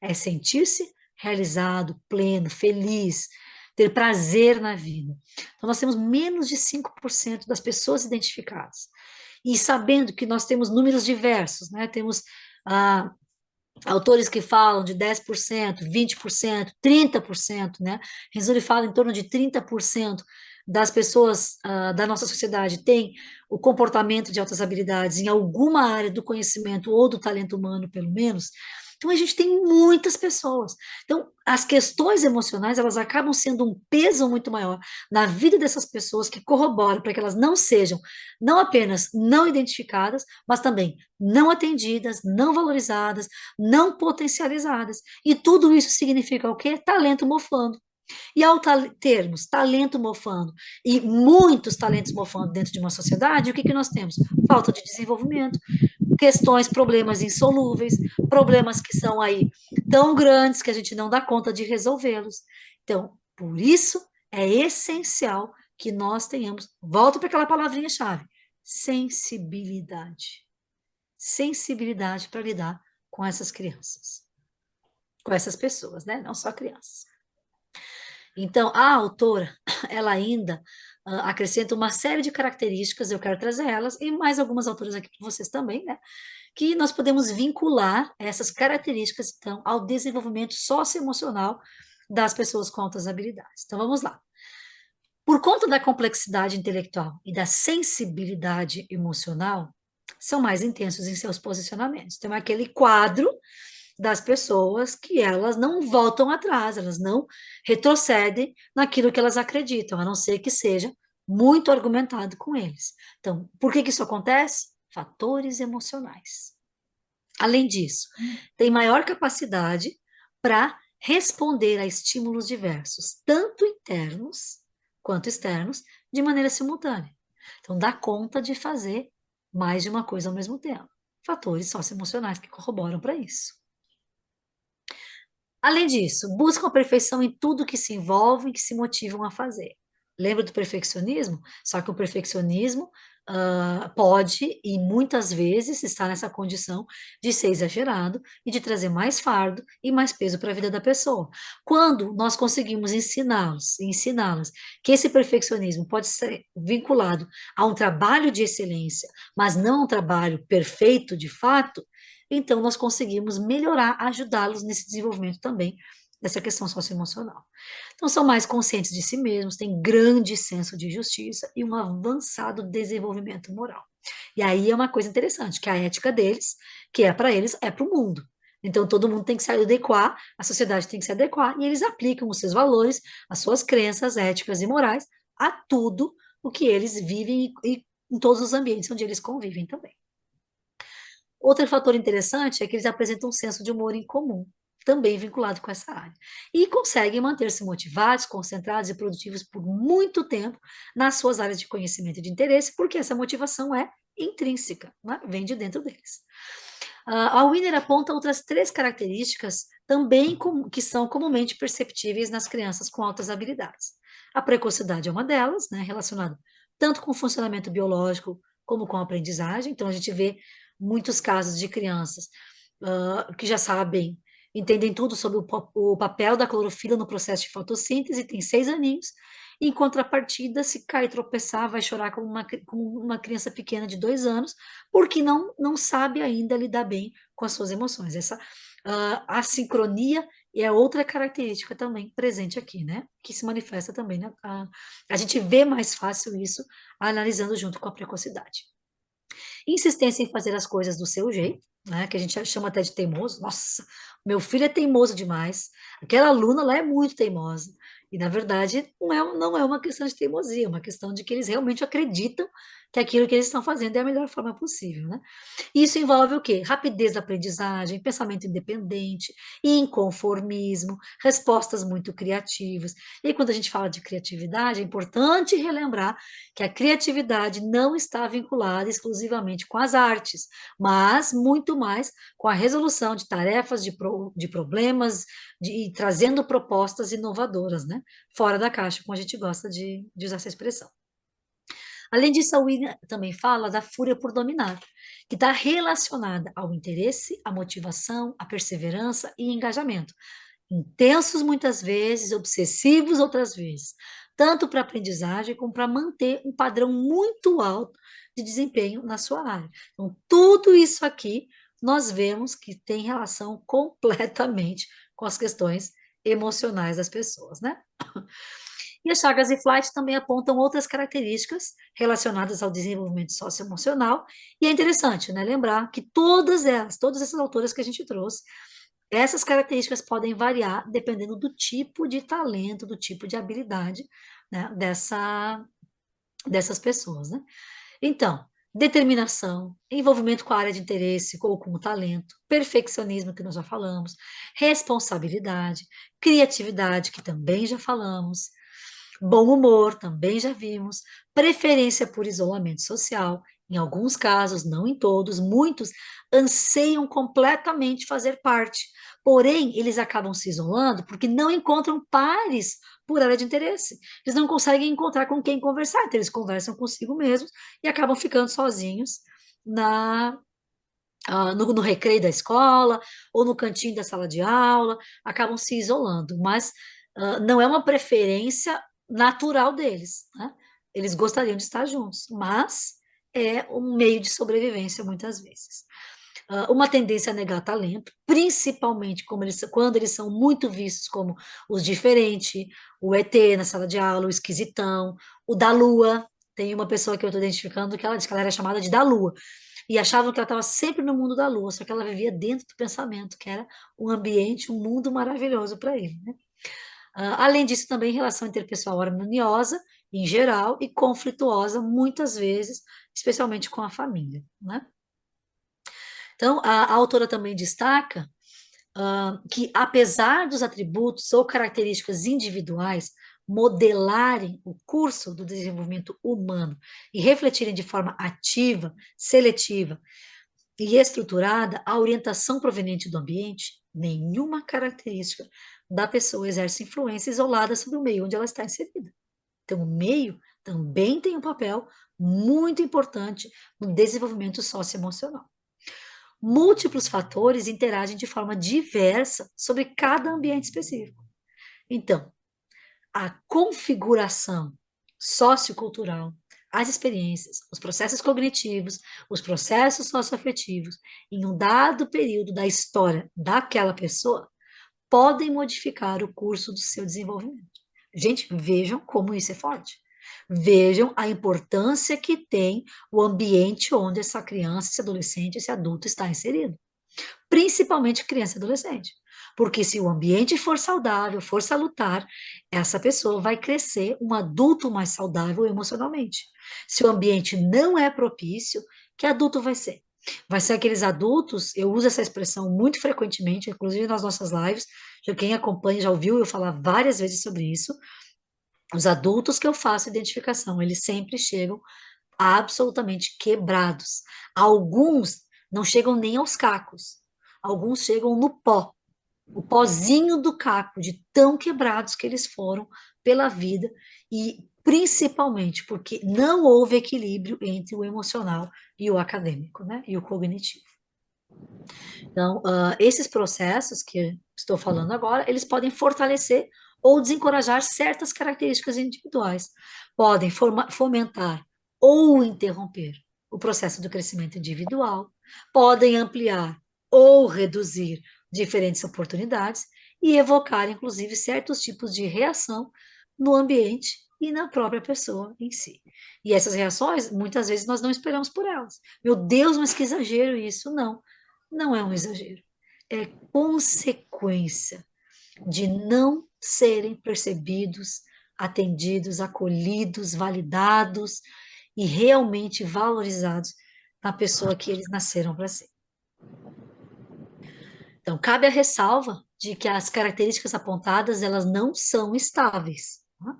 é sentir-se realizado, pleno, feliz, ter prazer na vida. Então, nós temos menos de 5% das pessoas identificadas. E sabendo que nós temos números diversos, né? Temos autores que falam de 10%, 20%, 30%, né? Rizzoli fala em torno de 30% das pessoas da nossa sociedade têm o comportamento de altas habilidades em alguma área do conhecimento ou do talento humano, pelo menos. Então, a gente tem muitas pessoas. Então, as questões emocionais, elas acabam sendo um peso muito maior na vida dessas pessoas que corroboram para que elas não sejam, não apenas não identificadas, mas também não atendidas, não valorizadas, não potencializadas. E tudo isso significa o quê? Talento mofando. E ao termos talento mofando e muitos talentos mofando dentro de uma sociedade, o que que nós temos? Falta de desenvolvimento, questões, problemas insolúveis, problemas que são aí tão grandes que a gente não dá conta de resolvê-los. Então, por isso é essencial que nós tenhamos, volto para aquela palavrinha-chave, sensibilidade. Sensibilidade para lidar com essas crianças, com essas pessoas, né? Não só crianças. Então, a autora, ela ainda acrescenta uma série de características, eu quero trazer elas, e mais algumas autoras aqui para vocês também, né? Que nós podemos vincular essas características, então, ao desenvolvimento socioemocional das pessoas com altas habilidades. Então, vamos lá. Por conta da complexidade intelectual e da sensibilidade emocional, são mais intensos em seus posicionamentos. Então, é aquele quadro das pessoas que elas não voltam atrás, elas não retrocedem naquilo que elas acreditam, a não ser que seja muito argumentado com eles. Então, por que que isso acontece? Fatores emocionais. Além disso, tem maior capacidade para responder a estímulos diversos, tanto internos quanto externos, de maneira simultânea. Então, dá conta de fazer mais de uma coisa ao mesmo tempo. Fatores socioemocionais que corroboram para isso. Além disso, buscam a perfeição em tudo que se envolve e que se motivam a fazer. Lembra do perfeccionismo? Só que o perfeccionismo pode e muitas vezes está nessa condição de ser exagerado e de trazer mais fardo e mais peso para a vida da pessoa. Quando nós conseguimos ensiná-las que esse perfeccionismo pode ser vinculado a um trabalho de excelência, mas não um trabalho perfeito de fato, então nós conseguimos melhorar, ajudá-los nesse desenvolvimento também dessa questão socioemocional. Então, são mais conscientes de si mesmos, têm grande senso de justiça e um avançado desenvolvimento moral. E aí é uma coisa interessante, que a ética deles, que é para eles, é para o mundo. Então, todo mundo tem que se adequar, a sociedade tem que se adequar, e eles aplicam os seus valores, as suas crenças éticas e morais a tudo o que eles vivem e em todos os ambientes onde eles convivem também. Outro fator interessante é que eles apresentam um senso de humor em comum, também vinculado com essa área, e conseguem manter-se motivados, concentrados e produtivos por muito tempo nas suas áreas de conhecimento e de interesse, porque essa motivação é intrínseca, né? Vem de dentro deles. A Winner aponta outras 3 características também que são comumente perceptíveis nas crianças com altas habilidades. A precocidade é uma delas, né, relacionada tanto com o funcionamento biológico como com a aprendizagem. Então, a gente vê muitos casos de crianças que já sabem entendem tudo sobre o papel da clorofila no processo de fotossíntese, tem 6 aninhos, e em contrapartida, se cair e tropeçar, vai chorar como uma criança pequena de 2 anos, porque não sabe ainda lidar bem com as suas emoções. Essa assincronia é outra característica também presente aqui, né? Que se manifesta também, né? A gente vê mais fácil isso analisando junto com a precocidade. Insistência em fazer as coisas do seu jeito, né, que a gente chama até de teimoso. Nossa, meu filho é teimoso demais. Aquela aluna lá é muito teimosa. E, na verdade, não é uma questão de teimosia, é uma questão de que eles realmente acreditam que aquilo que eles estão fazendo é a melhor forma possível, né? Isso envolve o quê? Rapidez da aprendizagem, pensamento independente, inconformismo, respostas muito criativas. E aí, quando a gente fala de criatividade, é importante relembrar que a criatividade não está vinculada exclusivamente com as artes, mas muito mais com a resolução de tarefas, de problemas, e trazendo propostas inovadoras, né? Fora da caixa, como a gente gosta de usar essa expressão. Além disso, a William também fala da fúria por dominar, que está relacionada ao interesse, à motivação, à perseverança e engajamento. Intensos muitas vezes, obsessivos outras vezes, tanto para aprendizagem como para manter um padrão muito alto de desempenho na sua área. Então, tudo isso aqui nós vemos que tem relação completamente com as questões emocionais das pessoas, né? E as chagas e Flight também apontam outras características relacionadas ao desenvolvimento socioemocional, e é interessante, né, lembrar que todas essas autoras que a gente trouxe, essas características podem variar dependendo do tipo de talento, do tipo de habilidade, né, dessas pessoas, né? Então, determinação, envolvimento com a área de interesse ou com o talento, perfeccionismo, que nós já falamos, responsabilidade, criatividade, que também já falamos, bom humor, também já vimos, preferência por isolamento social, em alguns casos, não em todos, muitos anseiam completamente fazer parte, porém, eles acabam se isolando porque não encontram pares por área de interesse. Eles não conseguem encontrar com quem conversar, então eles conversam consigo mesmos e acabam ficando sozinhos na no recreio da escola ou no cantinho da sala de aula, acabam se isolando, mas não é uma preferência natural deles, né? Eles gostariam de estar juntos, mas é um meio de sobrevivência muitas vezes. Uma tendência a negar talento, principalmente quando eles são muito vistos como os diferentes, o ET na sala de aula, o esquisitão, o da lua. Tem uma pessoa que eu estou identificando que ela diz que ela era chamada de da lua, e achavam que ela estava sempre no mundo da lua, só que ela vivia dentro do pensamento, que era um ambiente, um mundo maravilhoso para ele, né? Além disso, também relação interpessoal harmoniosa, em geral, e conflituosa, muitas vezes, especialmente com a família, né? Então, a autora também destaca que, apesar dos atributos ou características individuais modelarem o curso do desenvolvimento humano e refletirem de forma ativa, seletiva e estruturada a orientação proveniente do ambiente, nenhuma característica da pessoa exerce influência isolada sobre o meio onde ela está inserida. Então, o meio também tem um papel muito importante no desenvolvimento socioemocional. Múltiplos fatores interagem de forma diversa sobre cada ambiente específico. Então, a configuração sociocultural, as experiências, os processos cognitivos, os processos socioafetivos, em um dado período da história daquela pessoa, podem modificar o curso do seu desenvolvimento. Gente, vejam como isso é forte. Vejam a importância que tem o ambiente onde essa criança, esse adolescente, esse adulto está inserido, principalmente criança e adolescente. Porque se o ambiente for saudável, for salutar, essa pessoa vai crescer um adulto mais saudável emocionalmente. Se o ambiente não é propício, que adulto vai ser? Vai ser aqueles adultos, eu uso essa expressão muito frequentemente, inclusive nas nossas lives, já quem acompanha já ouviu eu falar várias vezes sobre isso. Os adultos que eu faço identificação, eles sempre chegam absolutamente quebrados. Alguns não chegam nem aos cacos, alguns chegam no pó, o pozinho do caco, de tão quebrados que eles foram pela vida, e principalmente porque não houve equilíbrio entre o emocional e o acadêmico, né? E o cognitivo. Então, esses processos que estou falando agora, eles podem fortalecer ou desencorajar certas características individuais, podem fomentar ou interromper o processo do crescimento individual, podem ampliar ou reduzir diferentes oportunidades e evocar, inclusive, certos tipos de reação no ambiente e na própria pessoa em si. E essas reações, muitas vezes, nós não esperamos por elas. Meu Deus, mas que exagero isso! Não, não é um exagero. É consequência de não serem percebidos, atendidos, acolhidos, validados e realmente valorizados na pessoa que eles nasceram para ser. Então, cabe a ressalva de que as características apontadas, elas não são estáveis, tá?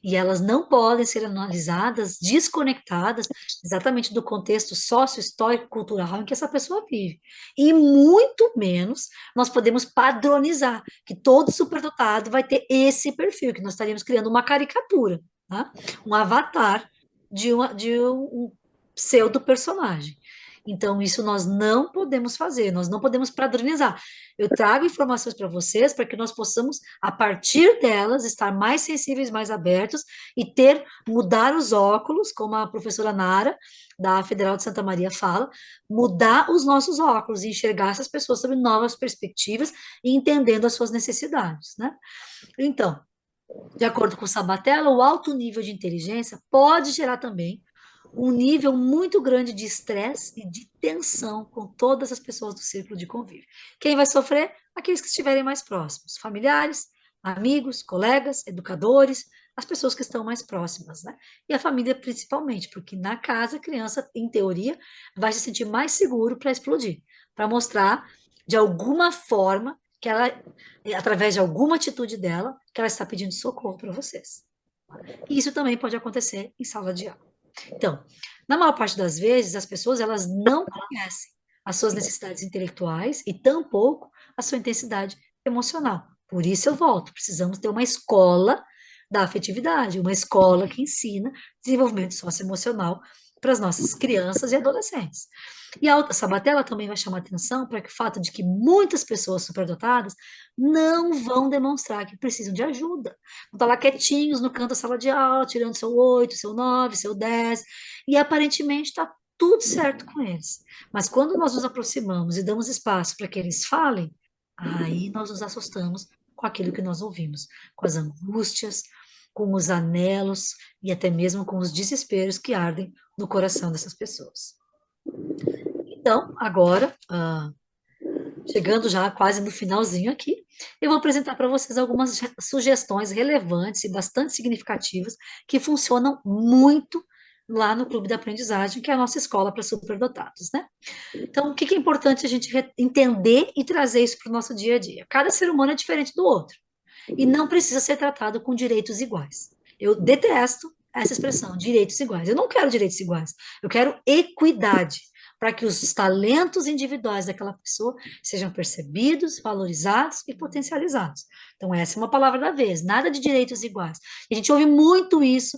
E elas não podem ser analisadas desconectadas exatamente do contexto sócio-histórico cultural em que essa pessoa vive. E muito menos nós podemos padronizar que todo superdotado vai ter esse perfil, que nós estaríamos criando uma caricatura, tá? Um avatar de um pseudo-personagem. Então, isso nós não podemos fazer, nós não podemos padronizar. Eu trago informações para vocês para que nós possamos, a partir delas, estar mais sensíveis, mais abertos e mudar os óculos, como a professora Nara, da Federal de Santa Maria fala, mudar os nossos óculos e enxergar essas pessoas sob novas perspectivas e entendendo as suas necessidades, né? Então, de acordo com o Sabatella, o alto nível de inteligência pode gerar também um nível muito grande de estresse e de tensão com todas as pessoas do círculo de convívio. Quem vai sofrer? Aqueles que estiverem mais próximos, familiares, amigos, colegas, educadores, as pessoas que estão mais próximas, né? E a família principalmente, porque na casa a criança, em teoria, vai se sentir mais seguro para explodir, para mostrar de alguma forma que ela, através de alguma atitude dela, que ela está pedindo socorro para vocês. E isso também pode acontecer em sala de aula. Então, na maior parte das vezes, as pessoas elas não conhecem as suas necessidades intelectuais e tampouco a sua intensidade emocional. Por isso eu volto, precisamos ter uma escola da afetividade, uma escola que ensina desenvolvimento socioemocional para as nossas crianças e adolescentes. E a Sabatella também vai chamar atenção para o fato de que muitas pessoas superdotadas não vão demonstrar que precisam de ajuda. Vão estar lá quietinhos no canto da sala de aula, tirando seu 8, seu 9, seu 10, e aparentemente está tudo certo com eles. Mas quando nós nos aproximamos e damos espaço para que eles falem, aí nós nos assustamos com aquilo que nós ouvimos, com as angústias, com os anelos e até mesmo com os desesperos que ardem no coração dessas pessoas. Então, agora, chegando já quase no finalzinho aqui, eu vou apresentar para vocês algumas sugestões relevantes e bastante significativas que funcionam muito lá no Clube da Aprendizagem, que é a nossa escola para superdotados, né? Então, o que é importante a gente entender e trazer isso para o nosso dia a dia? Cada ser humano é diferente do outro e não precisa ser tratado com direitos iguais. Eu detesto essa expressão, direitos iguais. Eu não quero direitos iguais, eu quero equidade, para que os talentos individuais daquela pessoa sejam percebidos, valorizados e potencializados. Então, essa é uma palavra da vez, nada de direitos iguais. E a gente ouve muito isso,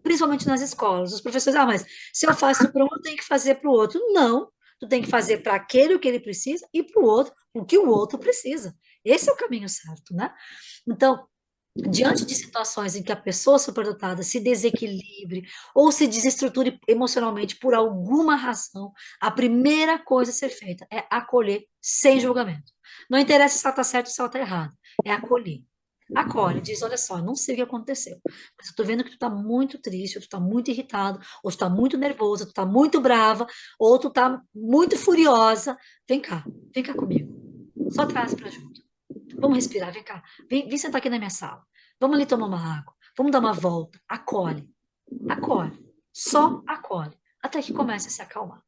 principalmente nas escolas. Os professores, mas se eu faço para um, eu tenho que fazer para o outro. Não, tu tem que fazer para aquele o que ele precisa e para o outro o que o outro precisa. Esse é o caminho certo, né? Então, diante de situações em que a pessoa superdotada se desequilibre ou se desestruture emocionalmente por alguma razão, a primeira coisa a ser feita é acolher sem julgamento. Não interessa se ela está certa ou se ela está errada, é acolher. Acolhe, diz, olha só, não sei o que aconteceu, mas eu tô vendo que tu tá muito triste, ou tu tá muito irritado, ou tu tá muito nervosa, tu tá muito brava, ou tu tá muito furiosa. Vem cá comigo. Só traz pra junto. Vamos respirar, vem cá. Vem sentar aqui na minha sala. Vamos ali tomar uma água. Vamos dar uma volta. Acolhe. Acolhe. Só acolhe. Até que comece a se acalmar.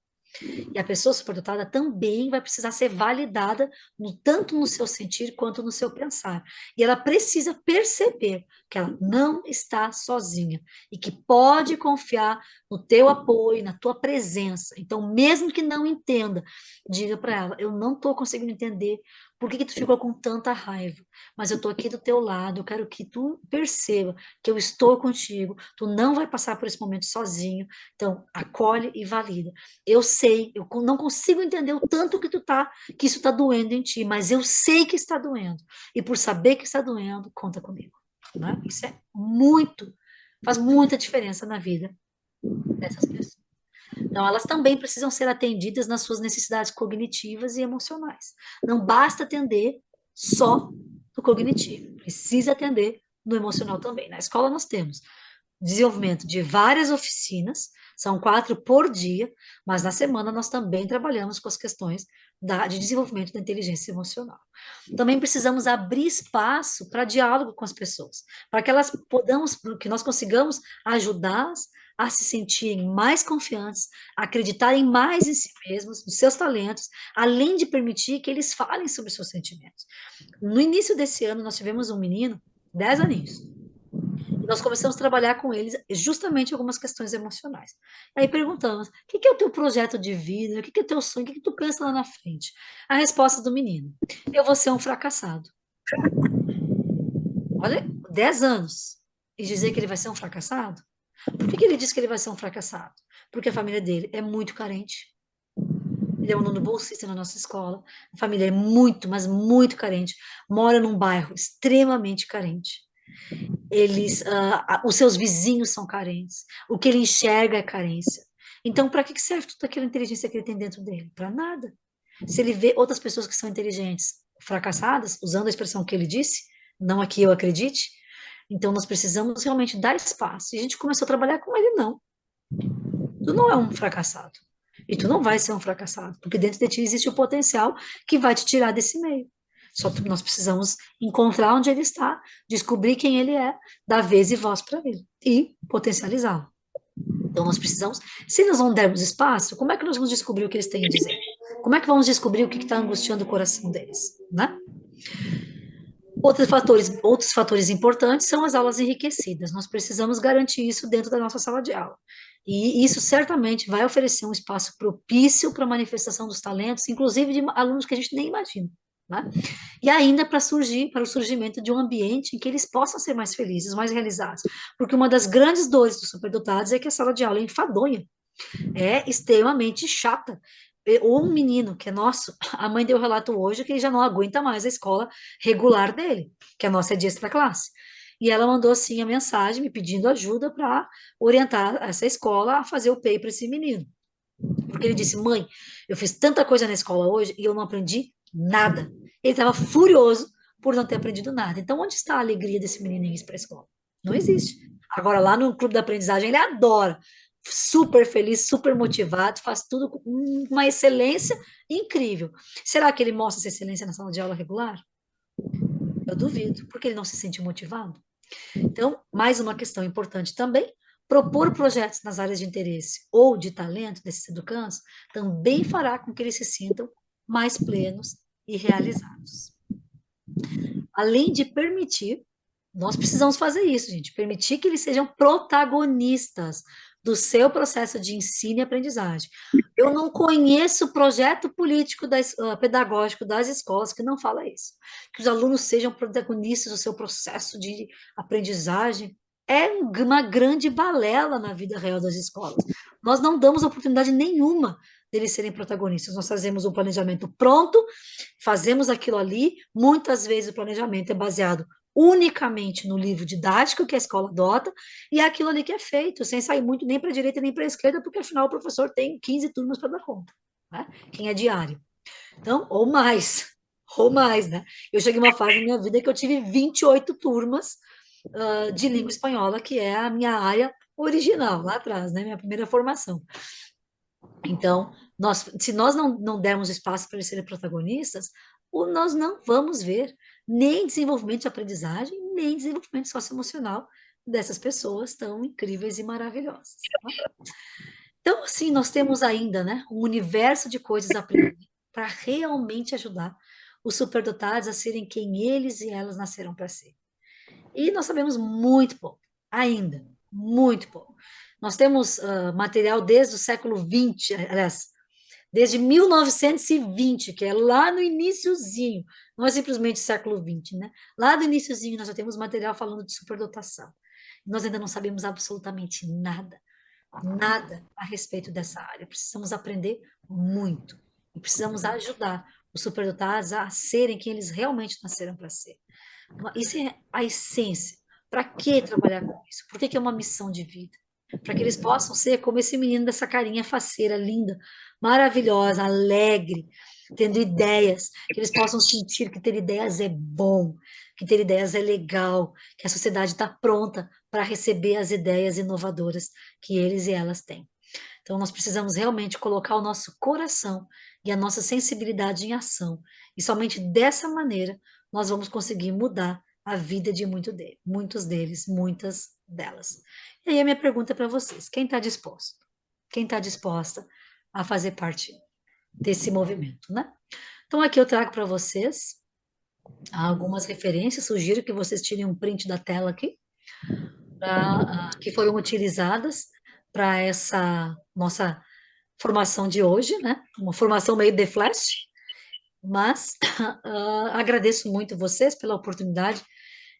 E a pessoa superdotada também vai precisar ser validada tanto no seu sentir quanto no seu pensar. E ela precisa perceber que ela não está sozinha e que pode confiar no teu apoio, na tua presença. Então, mesmo que não entenda, diga para ela: eu não estou conseguindo entender Por que que tu ficou com tanta raiva? Mas eu tô aqui do teu lado, eu quero que tu perceba que eu estou contigo, tu não vai passar por esse momento sozinho, então acolhe e valida. Eu sei, não consigo entender o tanto que que isso tá doendo em ti, mas eu sei que está doendo, e por saber que está doendo, conta comigo, né? Isso é faz muita diferença na vida dessas pessoas. Então, elas também precisam ser atendidas nas suas necessidades cognitivas e emocionais. Não basta atender só no cognitivo, precisa atender no emocional também. Na escola nós temos desenvolvimento de várias oficinas, são 4 por dia, mas na semana nós também trabalhamos com as questões de desenvolvimento da inteligência emocional. Também precisamos abrir espaço para diálogo com as pessoas, para que que nós consigamos ajudá-las a se sentirem mais confiantes, a acreditarem mais em si mesmos, nos seus talentos, além de permitir que eles falem sobre seus sentimentos. No início desse ano, nós tivemos um menino, 10 aninhos, e nós começamos a trabalhar com eles justamente algumas questões emocionais. Aí perguntamos: o que que é o teu projeto de vida? O que que é o teu sonho? O que que tu pensa lá na frente? A resposta do menino: eu vou ser um fracassado. Olha, 10 anos. E dizer que ele vai ser um fracassado? Por que que ele diz que ele vai ser um fracassado? Porque a família dele é muito carente. Ele é um aluno bolsista na nossa escola. A família é muito, mas muito carente. Mora num bairro extremamente carente. Os seus vizinhos são carentes. O que ele enxerga é carência. Então, para que serve toda aquela inteligência que ele tem dentro dele? Para nada. Se ele vê outras pessoas que são inteligentes fracassadas, usando a expressão que ele disse, não a que eu acredite, então nós precisamos realmente dar espaço. E a gente começou a trabalhar com ele, não. Tu não é um fracassado. E tu não vai ser um fracassado, porque dentro de ti existe o potencial que vai te tirar desse meio. Só que nós precisamos encontrar onde ele está, descobrir quem ele é, dar vez e voz para ele e potencializá-lo. Então nós precisamos, se nós não dermos espaço, como é que nós vamos descobrir o que eles têm a dizer? Como é que vamos descobrir o que está angustiando o coração deles, né? Outros fatores importantes são as aulas enriquecidas. Nós precisamos garantir isso dentro da nossa sala de aula. E isso certamente vai oferecer um espaço propício para a manifestação dos talentos, inclusive de alunos que a gente nem imagina, né? E ainda para o surgimento de um ambiente em que eles possam ser mais felizes, mais realizados. Porque uma das grandes dores dos superdotados é que a sala de aula é enfadonha, é extremamente chata. Ou um menino que é nosso, a mãe deu relato hoje que ele já não aguenta mais a escola regular dele, que a nossa é de extra classe. E ela mandou assim a mensagem me pedindo ajuda para orientar essa escola a fazer o PEI para esse menino. Porque ele disse: mãe, eu fiz tanta coisa na escola hoje e eu não aprendi nada. Ele estava furioso por não ter aprendido nada. Então, onde está a alegria desse menino em ir para a escola? Não existe. Agora, lá no clube da aprendizagem, ele adora, super feliz, super motivado, faz tudo com uma excelência incrível. Será que ele mostra essa excelência na sala de aula regular? Eu duvido, porque ele não se sente motivado. Então, mais uma questão importante também, propor projetos nas áreas de interesse ou de talento desses educandos também fará com que eles se sintam mais plenos e realizados. Além de permitir, nós precisamos fazer isso, gente, permitir que eles sejam protagonistas do seu processo de ensino e aprendizagem. Eu não conheço projeto político pedagógico das escolas que não fala isso. Que os alunos sejam protagonistas do seu processo de aprendizagem. É uma grande balela na vida real das escolas. Nós não damos oportunidade nenhuma deles serem protagonistas. Nós fazemos um planejamento pronto, fazemos aquilo ali. Muitas vezes o planejamento é baseado unicamente no livro didático que a escola adota, e é aquilo ali que é feito, sem sair muito nem para a direita nem para a esquerda, porque afinal o professor tem 15 turmas para dar conta, né? Quem é diário. Então, ou mais, né? Eu cheguei a uma fase na minha vida que eu tive 28 turmas de língua espanhola, que é a minha área original, lá atrás, né? Minha primeira formação. Então, se nós não dermos espaço para eles serem protagonistas, nós não vamos ver nem desenvolvimento de aprendizagem, nem desenvolvimento socioemocional dessas pessoas tão incríveis e maravilhosas. Tá? Então, assim, nós temos ainda, né, um universo de coisas a aprender para realmente ajudar os superdotados a serem quem eles e elas nasceram para ser. E nós sabemos muito pouco, ainda, muito pouco. Nós temos material desde o século XX, aliás, desde 1920, que é lá no iniciozinho, não é simplesmente século XX, né? Lá do iniciozinho nós já temos material falando de superdotação. Nós ainda não sabemos absolutamente nada, nada a respeito dessa área. Precisamos aprender muito e precisamos ajudar os superdotados a serem quem eles realmente nasceram para ser. Isso é a essência. Para que trabalhar com isso? Por que que é uma missão de vida? Para que eles possam ser como esse menino dessa carinha faceira, linda, maravilhosa, alegre, tendo ideias, que eles possam sentir que ter ideias é bom, que ter ideias é legal, que a sociedade está pronta para receber as ideias inovadoras que eles e elas têm. Então, nós precisamos realmente colocar o nosso coração e a nossa sensibilidade em ação. E somente dessa maneira nós vamos conseguir mudar a vida de muitos deles, muitas delas. E aí a minha pergunta para vocês: quem está disposto? Quem está disposta a fazer parte desse movimento, né? Então, aqui eu trago para vocês algumas referências, sugiro que vocês tirem um print da tela aqui, que foram utilizadas para essa nossa formação de hoje, né? Uma formação meio de flash, mas agradeço muito vocês pela oportunidade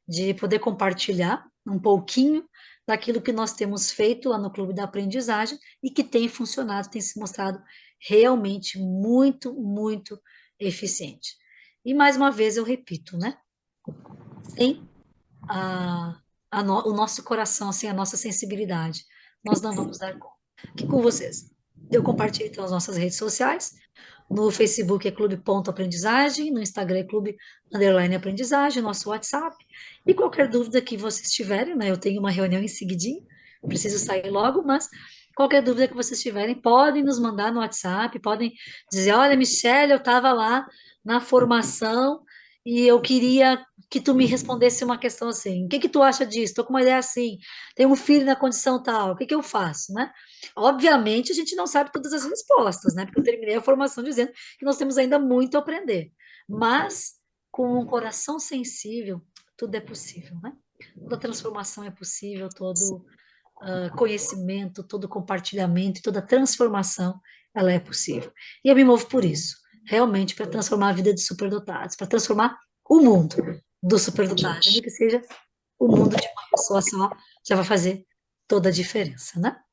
de poder compartilhar um pouquinho daquilo que nós temos feito lá no Clube da Aprendizagem e que tem funcionado, tem se mostrado realmente muito, muito eficiente. E mais uma vez eu repito, né? Sem o nosso coração, sem a nossa sensibilidade, nós não vamos dar conta. Aqui com vocês. Eu compartilho então as nossas redes sociais. No Facebook é clube.aprendizagem, no Instagram é clube_aprendizagem, nosso WhatsApp. E qualquer dúvida que vocês tiverem, né? Eu tenho uma reunião em seguidinho, preciso sair logo, mas qualquer dúvida que vocês tiverem, podem nos mandar no WhatsApp, podem dizer, olha, Michelle, eu estava lá na formação e eu queria que tu me respondesse uma questão assim, o que que tu acha disso? Estou com uma ideia assim, tenho um filho na condição tal, o que que eu faço, né? Obviamente, a gente não sabe todas as respostas, né? Porque eu terminei a formação dizendo que nós temos ainda muito a aprender. Mas, com um coração sensível, tudo é possível, né? Toda transformação é possível, todo conhecimento, todo compartilhamento, toda transformação, ela é possível. E eu me movo por isso, realmente, para transformar a vida dos superdotados, para transformar o mundo dos superdotados, nem que seja o mundo de uma pessoa só, já vai fazer toda a diferença, né?